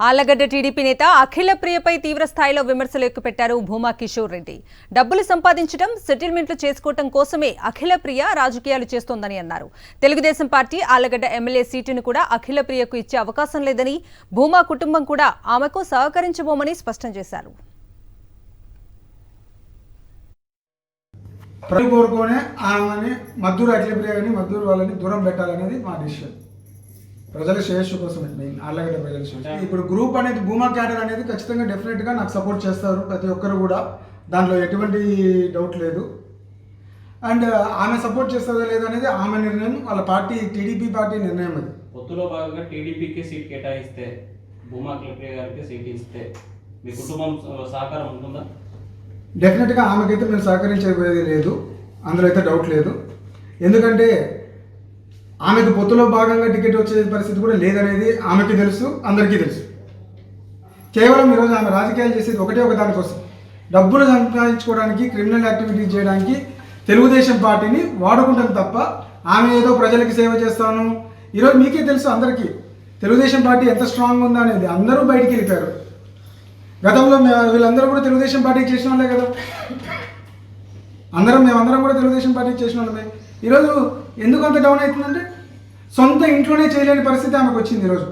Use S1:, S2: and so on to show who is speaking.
S1: Allagadda TDP నేత అఖిల ప్రియపై తీవ్ర స్థాయిలో విమర్శలు ఎక్కుపెట్టారు భూమా కిషోర్ రెడ్డి. డబ్బులు సంపాదించడం, సెటిల్మెంట్లు చేసుకోవడం కోసమే అఖిల ప్రియ రాజకీయాలు చేస్తోందని అన్నారు. తెలుగుదేశం పార్టీ ఆళ్లగడ్డ ఎమ్మెల్యే సీటును కూడా అఖిల ప్రియకు ఇచ్చే అవకాశం లేదని, భూమా కుటుంబం కూడా ఆమెకు సహకరించబోమని స్పష్టం చేశారు.
S2: వాళ్ళని దూరం పెట్టాలనేది మా డిసిషన్. ప్రజల శ్రేయస్సు కోసమే, మెయిన్ ఆళ్లగడ్డ ప్రజల శ్రేయస్సు. ఇప్పుడు గ్రూప్ అనేది భూమా క్యాడర్ అనేది ఖచ్చితంగా డెఫినెట్గా నాకు సపోర్ట్ చేస్తారు ప్రతి ఒక్కరు కూడా, దాంట్లో ఎటువంటి డౌట్ లేదు. అండ్ ఆమె సపోర్ట్ చేస్తుందా లేదా అనేది ఆమె నిర్ణయం, వాళ్ళ పార్టీ టీడీపీ పార్టీ నిర్ణయం. అది
S3: పొత్తులో భాగంగా టీడీపీకి సీట్ కేటాయిస్తే, భూమా అఖిలప్రియ గారికి సీట్ ఇస్తే మీ కుటుంబం సహకారం ఉంటుందా?
S2: డెఫినెట్గా ఆమెకైతే మేము సహకరించబోయేది లేదు, అందులో అయితే డౌట్ లేదు. ఎందుకంటే ఆమెకు పొత్తులో భాగంగా టికెట్ వచ్చే పరిస్థితి కూడా లేదనేది ఆమెకి తెలుసు, అందరికీ తెలుసు. కేవలం ఈరోజు ఆమె రాజకీయాలు చేసేది ఒకటే ఒక దానికోసం, డబ్బులు సంపాదించుకోవడానికి, క్రిమినల్ యాక్టివిటీస్ చేయడానికి తెలుగుదేశం పార్టీని వాడుకుంటాను తప్ప ఆమె ఏదో ప్రజలకి సేవ చేస్తాను. ఈరోజు మీకే తెలుసు అందరికీ తెలుగుదేశం పార్టీ ఎంత స్ట్రాంగ్ ఉందా అనేది. అందరూ బయటికి వెళ్ళిపోయారు. గతంలో వీళ్ళందరూ కూడా తెలుగుదేశం పార్టీకి చేసిన వాళ్ళే కదా, మేమందరం కూడా తెలుగుదేశం పార్టీకి చేసిన వాళ్ళమే. ఈరోజు ఎందుకు అంత డౌన్ అవుతుందంటే సొంత ఇంట్లోనే చేయలేని పరిస్థితి ఆమెకు వచ్చింది ఈరోజు.